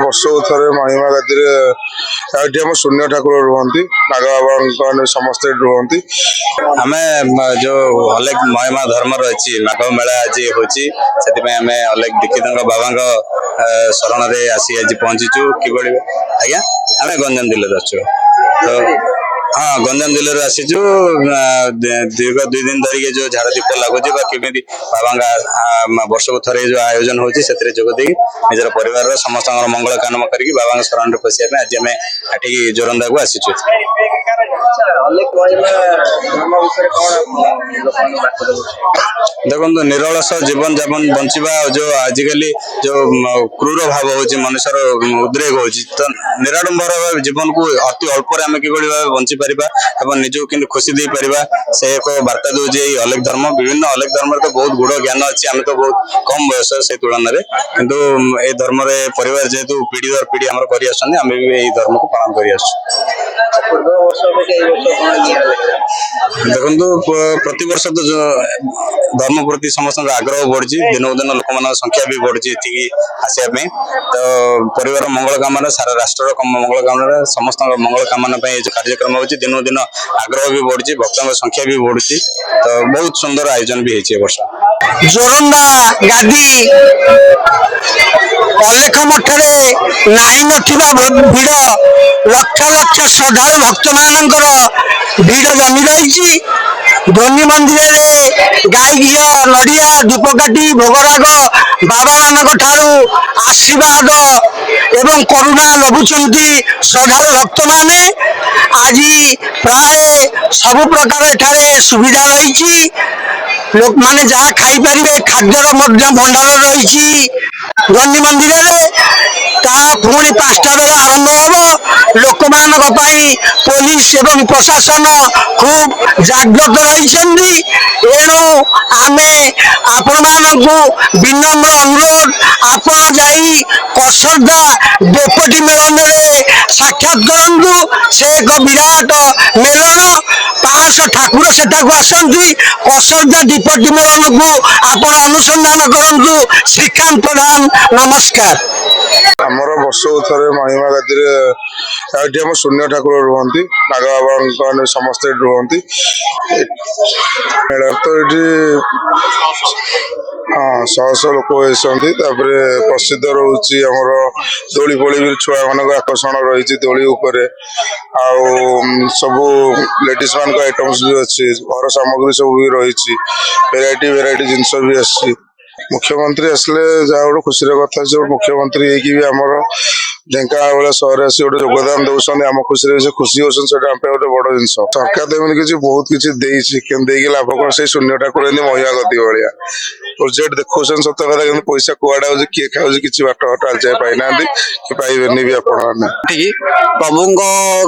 ବର୍ଷକୁ ଥରେ ମହିମା ଗାଦିରେ ଏଠି ଆମ ଶୂନ୍ୟ ଠାକୁର ରୁହନ୍ତି, ନାଗ ବାବାଙ୍କ ସମସ୍ତେ ରୁହନ୍ତି। ଆମେ ଯୋଉ ଅଲେଖ ମହିମା ଧର୍ମ ରହିଛି ମାଘ ମେଳା ଆଜି ହଉଛି, ସେଥିପାଇଁ ଆମେ ଅଲେଖ ଦୀକ୍ଷିତଙ୍କ ବାବାଙ୍କ ଶରଣରେ ଆସି ଆଜି ପହଞ୍ଚିଛୁ। କିଭଳି ଆଜ୍ଞା ଆମେ ଗଞ୍ଜାମ ଜିଲ୍ଲାରୁ ଆସିଛୁ। ତ ହଁ, ଗଞ୍ଜାମ ଜିଲ୍ଲାରୁ ଆସିଛୁ। ଦୀର୍ଘ 2 ଦିନ ଧରିକି ଯୋଉ ଝାଡ଼ ଦୀପ ଲାଗୁଛି ବା କେମିତି ବାବାଙ୍କ ବର୍ଷକୁ ଥରେ ଯୋଉ ଆୟୋଜନ ହଉଛି ସେଥିରେ ଯୋଗ ଦେଇ ନିଜର ପରିବାରର ସମସ୍ତଙ୍କର ମଙ୍ଗଳ କାମନା କରିକି ବାବାଙ୍କ ଶରଣରେ ପଶିବା ପାଇଁ ଆଜି ଆମେ ଏଠିକି ଜୋରନ୍ଦାକୁ ଆସିଛୁ। ଦେଖନ୍ତୁ, ନିରଳସ ଜୀବନ ଯାପନ ବଞ୍ଚିବା, ଯୋଉ ଆଜିକାଲି ଯୋଉ କ୍ରୂର ଭାବ ହଉଛି, ମଣିଷର ଉଦ୍ରେକ ହଉଛି, ତ ନିରାଡମ୍ବର ଜୀବନକୁ ଅତି ଅଳ୍ପରେ ଆମେ କିଭଳି ଭାବେ ବଞ୍ଚି ପାରିବା ଏବଂ ନିଜକୁ କିନ୍ତୁ ଖୁସି ଦେଇପାରିବା, ସେ ଏକ ବାର୍ତ୍ତା ଦଉଛି ଏଇ ଅଲେଖ ଧର୍ମ। ବିଭିନ୍ନ ଅଲେଖ ଧର୍ମରେ ତ ବହୁତ ଗୁଡ଼ ଜ୍ଞାନ ଅଛି, ଆମେ ତ ବହୁତ କମ ବୟସ ସେଇ ତୁଳନାରେ, କିନ୍ତୁ ଏଇ ଧର୍ମରେ ପରିବାର ଯେହେତୁ ପିଢ଼ି ଦର ପିଢ଼ି ଆମର କରି ଆସୁଛନ୍ତି, ଆମେ ବି ଏଇ ଧର୍ମକୁ ପାଳନ କରି ଆସୁଛୁ। ଦେଖନ୍ତୁ, ପ୍ରତିବର୍ଷ ତ ଧର୍ମ ପ୍ରତି ସମସ୍ତଙ୍କ ଆଗ୍ରହ ବଢୁଛି, ଦିନକୁ ଦିନ ଲୋକମାନଙ୍କ ସଂଖ୍ୟା ବି ବଢୁଛି ଏଠିକି ଆସିବା ପାଇଁ। ତ ପରିବାର ମଙ୍ଗଳ କାମନା, ସାରା ରାଷ୍ଟ୍ରର ମଙ୍ଗଳ କାମନା, ସମସ୍ତଙ୍କ ମଙ୍ଗଳ କାମନା ପାଇଁ ଏ କାର୍ଯ୍ୟକ୍ରମ ହଉଛି। ଦିନକୁ ଦିନ ଆଗ୍ରହ ବି ବଢୁଛି, ଭକ୍ତଙ୍କ ସଂଖ୍ୟା ବି ବଢୁଛି। ତ ବହୁତ ସୁନ୍ଦର ଆୟୋଜନ ବି ହେଇଛି ଏ ବର୍ଷ। ଜୋରନ୍ଦା ଗାଦି ଅଲେଖ ମଠରେ ନାହିଁ ନଥିବା ଭିଡ଼, ଲକ୍ଷ ଲକ୍ଷ ଶ୍ରଦ୍ଧାଳୁ ଭକ୍ତମାନଙ୍କର ଭିଡ଼ ଜମି ରହିଛି। ଧୋନି ମନ୍ଦିରରେ ଗାଈ ଘିଅ, ନଡ଼ିଆ, ଧୂପକାଠି, ଭୋଗରାଗ ବାବାମାନଙ୍କ ଠାରୁ ଆଶୀର୍ବାଦ ଏବଂ କରୁଣା ଲଭୁଛନ୍ତି ଶ୍ରଦ୍ଧାଳୁ ଭକ୍ତମାନେ। ଆଜି ପ୍ରାୟ ସବୁ ପ୍ରକାର ଏଠାରେ ସୁବିଧା ରହିଛି, ଲୋକମାନେ ଯାହା ଖାଇପାରିବେ ଖାଦ୍ୟର ମଧ୍ୟ ଭଣ୍ଡାର ରହିଛି ଧୋନି ମନ୍ଦିରରେ। ତାହା ପୁଣି 5ଟା ବେଳେ ଆରମ୍ଭ ହେବ। ଲୋକମାନଙ୍କ ପାଇଁ ପୋଲିସ ଏବଂ ପ୍ରଶାସନ ଖୁବ୍ ଜାଗ୍ରତ ରହିଛନ୍ତି। ଏଣୁ ଆମେ ଆପଣମାନଙ୍କୁ ବିନମ୍ର ଅନୁରୋଧ, ଆପଣ ଯାଇ କସର୍ଦ୍ଦା ଡେପୋଟି ମେଳନରେ ସାକ୍ଷାତ କରନ୍ତୁ। ସେ ଏକ ବିରାଟ ମେଳନ, 500 ଠାକୁର ସେଠାକୁ ଆସନ୍ତି। କସର୍ଦ୍ଦା ଡିପୋଟି ମେଳନକୁ ଆପଣ ଅନୁସନ୍ଧାନ କରନ୍ତୁ। ଶ୍ରୀକାନ୍ତ ପ୍ରଧାନ, ନମସ୍କାର। ଆମର ବର୍ଷକୁ ଥରେ ମହିମା ଗାଦିରେ ଏଠି ଆମ ଶୂନ୍ୟ ଠାକୁର ରୁହନ୍ତି, ନାଗ ବାବାଙ୍କ ସମସ୍ତେ ରୁହନ୍ତି। ମେଳା ତ ଏଠି ଶହ ଶହ ଲୋକ ଆସନ୍ତି। ତାପରେ ପ୍ରସିଦ୍ଧ ରହୁଛି ଆମର ଦୋଳି ଫୋଳି ବି, ଛୁଆମାନଙ୍କ ଆକର୍ଷଣ ରହିଛି ଦୋଳି ଉପରେ। ଆଉ ସବୁ ଲେଡିଜ ମାନଙ୍କ ଆଇଟମ୍ସ ବି ଅଛି, ଘର ସାମଗ୍ରୀ ସବୁ ବି ରହିଛି, ଭେରାଇଟି ଜିନିଷ ବି ଆସିଛି। ମୁଖ୍ୟମନ୍ତ୍ରୀ ଆସିଲେ ଯାହା ଗୋଟେ ଖୁସିର କଥା ଅଛି, ମୁଖ୍ୟମନ୍ତ୍ରୀ ହେଇକି ବି ଆମର ଢେଙ୍କାନାଳ ଭଳିଆ ସହରରେ ଆସି ଗୋଟେ ଯୋଗଦାନ ଦଉଛନ୍ତି, ଆମ ଖୁସିରେ ସେ ଖୁସି ହଉଛନ୍ତି, ସେଟା ଆମ ପାଇଁ ଗୋଟେ ବଡ ଜିନିଷ। ସରକାର ତ ଏମିତି କିଛି ବହୁତ କିଛି ଦେଇଛି, କିନ୍ତୁ ଦେଇକି ଲାଭ କଣ? ସେଇ ଶୂନ୍ୟ ଠାକୁର ଏମିତି ମହିମା ଗତି ଭଳିଆ ପ୍ରୋଜେକ୍ଟ ଦେଖଉଛନ୍ତି ସତ କଥା, କିନ୍ତୁ ପଇସା କୁଆଡେ ଆଉଛି, କିଏ ଖାଉଛି, କିଛି ବାଟ ଆଜି ଯାଏ ପାଇନାହାନ୍ତି, କି ପାଇବେନି ବି ଆପଣ ମାନେ। ପ୍ରଭୁଙ୍କ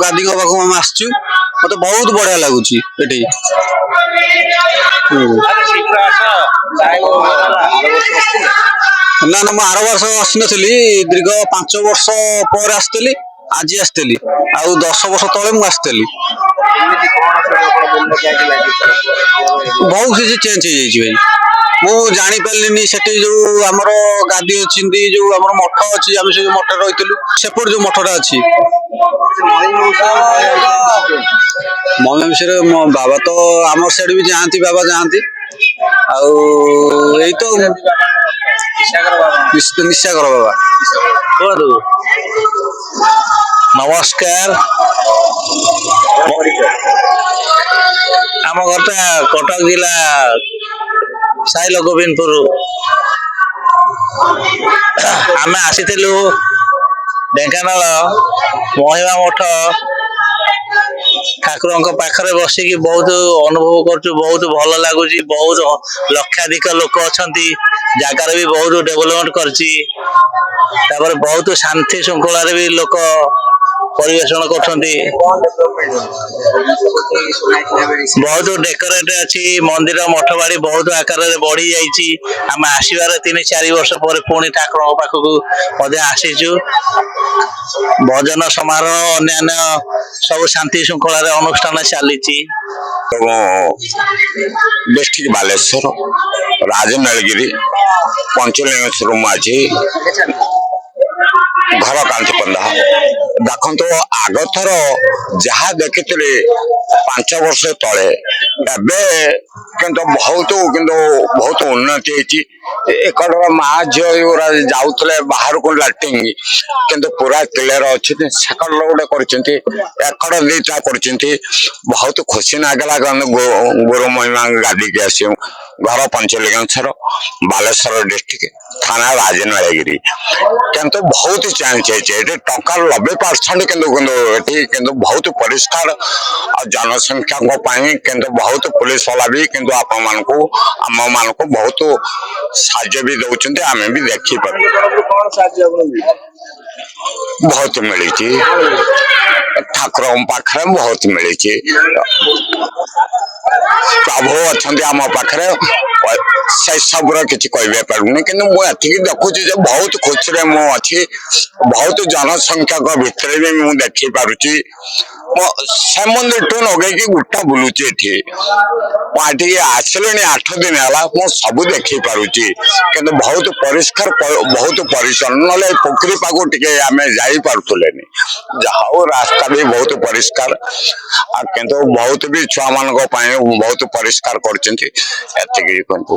ଗାଦିଙ୍କ ପାଖକୁ ଆମେ ଆସିଛୁ, ମତେ ବହୁତ ବଢିଆ ଲାଗୁଛି ଏଠି। ନା ମୁଁ ଆର ବର୍ଷ ଆସିନଥିଲି, ଦୀର୍ଘ 5 ବର୍ଷ ପରେ ଆସିଥିଲି। ଆଜି ଆସିଥିଲି, ଆଉ 10 ବର୍ଷ ତଳେ ମୁଁ ଆସିଥିଲି। ବହୁତ କିଛି ଚେଞ୍ଜ ହେଇଯାଇଛି ଭାଇ। ମୁଁ ଜାଣିପାରିଲିନି ସେଠି ଯୋଉ ଆମର ଗାଦି ଅଛନ୍ତି, ଯୋଉ ଆମର ମଠ ଅଛି, ଆମେ ସେ ମଠରେ ରହିଥିଲୁ। ସେପଟେ ଯୋଉ ମଠଟା ଅଛି, ମହିମା ବିଷୟରେ ମୋ ବାବା ତ ଆମର ସିଆଡେ ବି ଯାଆନ୍ତି, ବାବା ଯାଆନ୍ତି। ଆଉ ଏଇ ତ ନିଶାକର ବାବା। କୁହନ୍ତୁ। ନମସ୍କାର। ଆମ ଘରଟା କଟକ ଜିଲ୍ଲା ସାଇଲ ଗୋବିନ୍ଦପୁର। ଆମେ ଆସିଥିଲୁ ଢେଙ୍କାନାଳ ମହିମା ମଠ ଠାକୁରଙ୍କ ପାଖରେ ବସିକି ବହୁତ ଅନୁଭବ କରୁଛୁ, ବହୁତ ଭଲ ଲାଗୁଛି। ବହୁତ ଲକ୍ଷାଧିକ ଲୋକ ଅଛନ୍ତି, ଜାଗାରେ ବି ବହୁତ ଡେଭଲପମେଣ୍ଟ କରିଛି। ତାପରେ ବହୁତ ଶାନ୍ତି ଶୃଙ୍ଖଳାରେ ବି ଲୋକ ପରିବେଷଣ କରୁଛନ୍ତି। ବହୁତ ଡେକୋରେଟ ଅଛି ମନ୍ଦିର, ମଠ ବାଡି ବହୁତ ଆକାରରେ ବଢି ଯାଇଛି। ଆମେ ଆସିବାର 3-4 ବର୍ଷ ପରେ ପୁଣି ଠାକୁରଙ୍କ ପାଖକୁ ମଧ୍ୟ ଆସିଛୁ। ଭଜନ ସମାରୋହ, ଅନ୍ୟାନ୍ୟ ସବୁ ଶାନ୍ତି ଶୃଙ୍ଖଳାରେ ଅନୁଷ୍ଠାନ ଚାଲିଛି। डिस्ट्रिक्ट बालेश्वर राजनलगिरी पंचलिंगेश्वर माझी ଘର କାନ୍ତି ପନ୍ଦା ଦେଖନ୍ତୁ ଆଗଥର ଯାହା ଦେଖିଥିଲି 5 ବର୍ଷ ତଳେ ଏବେ କିନ୍ତୁ ବହୁତ ଉନ୍ନତି ହେଇଛି। ଏକଡର ମା ଝିଅ ଗୁରା ଯାଉଥିଲେ ବାହାରକୁ ଲାଟିଂ କିନ୍ତୁ ପୁରା କ୍ଲିୟର ଅଛି। ସେକଡ ଗୋଟେ କରିଛନ୍ତି ଏକଡ ଦିଟା କରିଛନ୍ତି ବହୁତ ଖୁସି ଲାଗିଲା। ଗୁରୁ ମହିମା ଗାଦିକି ଆସିବୁ ଘର ପଞ୍ଚଲିଙ୍ଗେଶ୍ୱର ବାଲେଶ୍ୱର ଡିଷ୍ଟ୍ରିକ୍ଟ ଥାନା ରାଜନଳଗିରି କିନ୍ତୁ ବହୁତ ଚେଞ୍ଜ ହେଇଛି। ଏଠି ଟଙ୍କା 90% କିନ୍ତୁ ଏଠି କିନ୍ତୁ ବହୁତ ପରିଷ୍କାର ଆଉ ଜନସଂଖ୍ୟାଙ୍କ ପାଇଁ କିନ୍ତୁ ବହୁତ ପୁଲିସ ବାଲା ବି କିନ୍ତୁ ଆପଣମାନଙ୍କୁ ଆମ ମାନଙ୍କୁ ବହୁତ ସାହାଯ୍ୟ ବି ଦଉଛନ୍ତି। ଆମେ ବି ଦେଖିପାରୁ ବହୁତ ମିଳିଛି ଠାକୁରଙ୍କ ପାଖରେ ବହୁତ ମିଳିଛି। ପ୍ରଭୁ ଅଛନ୍ତି ଆମ ପାଖରେ ସେ ସବୁର କିଛି କହିବା ପାରୁନି କିନ୍ତୁ ମୁଁ ଏତିକି ଦେଖୁଛି ଯେ ବହୁତ ଖୁସିରେ ମୁଁ ଅଛି। ବହୁତ ଜନସଂଖ୍ୟାଙ୍କ ଭିତରେ ବି ମୁଁ ଦେଖି ପାରୁଛି। ସେ ମନ୍ଦିରଠୁ ଲଗେଇକି ଗୋଟା ବୁଲୁଛି ଏଠି ମୁଁ ଏଠିକି ଆସିଲିଣି 8 ଦିନ ହେଲା ମୁଁ ସବୁ ଦେଖି ପାରୁଛି କିନ୍ତୁ ବହୁତ ପରିଷ୍କାର ବହୁତ ପରିଚ୍ଛନ୍ନ। ନହେଲେ ପୋଖରୀ ପାଖକୁ ଟିକେ ଆମେ ଯାଇପାରୁଥିଲେନି। ଯାହା ହଉ ରାସ୍ତା ବି ବହୁତ ପରିଷ୍କାର ଆଉ କିନ୍ତୁ ବହୁତ ବି ଛୁଆ ମାନଙ୍କ ପାଇଁ ବହୁତ ପରିଷ୍କାର କରିଛନ୍ତି। ଏତିକି କିନ୍ତୁ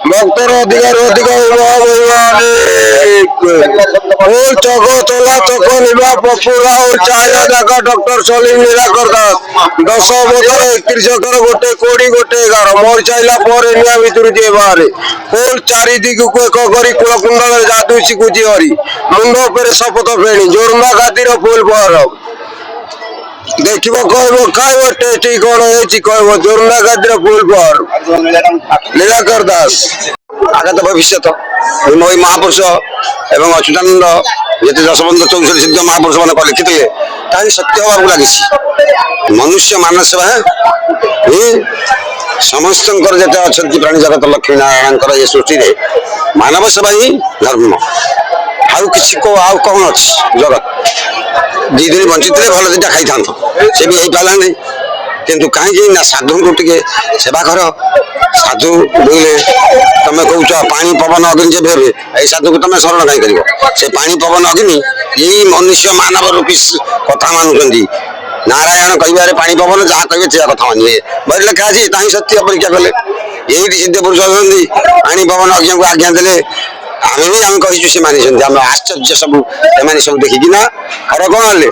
ଭକ୍ତର ଅଧିକାର ଅଧିକ ଚକ ଚଲା ଚକ ନିବା ପପୁ ରାଉତ ଚାଇନା ଜାଗା ଡକ୍ଟର ସଲିମ ନିରାକର ଦାସ 10 ବଦଳ 31 ଥର ଗୋଟେ କୋଡି ଗୋଟେ 11 ମରି ଚାଇଲା ପରେ ନିଆଁ ଭିତରୁ ଯିଏ ବାହାରେ ଫୁଲ ଚାରି ଦିଗକୁ ଏକ କରି କୁଳ କୁଣ୍ଡଳରେ ଯାଦୁ ଶିଖୁଛି ହରି ମୁଣ୍ଡ ଉପରେ ଶପଥ ଫେଣି ଜୋରମା ଗାଦିର ଫୁଲ ପହର ଦେଖିବ କହିବ ଖାଇବ ଟେଷ୍ଟି କଣ ହେଇଛି କହିବ ଜୋରମା ଗାଦିର ଫୁଲ ପହର ନିରାକର ଦାସ। ଆଗତ ଭବିଷ୍ୟତ ମହି ମହାପୁରୁଷ ଏବଂ ଅଚ୍ୟୁତାନନ୍ଦ ଯେତେ ଦଶବନ୍ଧ 64 ସିଦ୍ଧ ମହାପୁରୁଷ ମାନେ ଲେଖିଥିଲେ ତାହା ସତ୍ୟ ହବାକୁ ଲାଗିଛି। ମନୁଷ୍ୟ ମାନସ ବା ସମସ୍ତଙ୍କର ଯେତେ ଅଛନ୍ତି ପ୍ରାଣୀ ଜଗତ ଲକ୍ଷ୍ମୀ ନାରାୟଣଙ୍କର ଏ ସୃଷ୍ଟିରେ ମାନବ ସେବା ହିଁ ଧର୍ମ। ଆଉ କିଛି ଆଉ କଣ ଅଛି ଜଗତ 2 ଦିନ ବଞ୍ଚିଥିଲେ ଭଲ ଦିଟା ଖାଇଥାନ୍ତ ସେ ବି ହେଇପାରିଲାନି। କିନ୍ତୁ କାହିଁକି ନା ସାଧୁଙ୍କୁ ଟିକେ ସେବା କର। ସାଧୁ ବୋଇଲେ ତମେ କହୁଛ ପାଣି ପବନ ଅଗ୍ନି ଯେବେ ହେବେ ଏଇ ସାଧୁକୁ ତମେ ଶରଣ କାହିଁ କରିବ। ସେ ପାଣି ପବନ ଅଗ୍ନି ଏଇ ମନୁଷ୍ୟ ମାନବ ରୂପୀ କଥା ମାନୁଛନ୍ତି। ନାରାୟଣ କହିବାରେ ପାଣି ପବନ ଯାହା କହିବେ ସେ କଥା ମାନିବେ ବହି ଲେଖା ଅଛି। ତାହିଁ ସତ୍ୟ ପରୀକ୍ଷା କଲେ ଏଇଠି ସିଦ୍ଧ ପୁରୁଷ ଅଛନ୍ତି ପାଣି ପବନ ଅଗ୍ନିକୁ ଆଜ୍ଞା ଦେଲେ ଆମେ କହିଛୁ ସେ ମାନିଛନ୍ତି। ଆମେ ଆଶ୍ଚର୍ଯ୍ୟ ସବୁ ଏମାନେ ସବୁ ଦେଖିକିନା ଖରେ କଣ ହେଲେ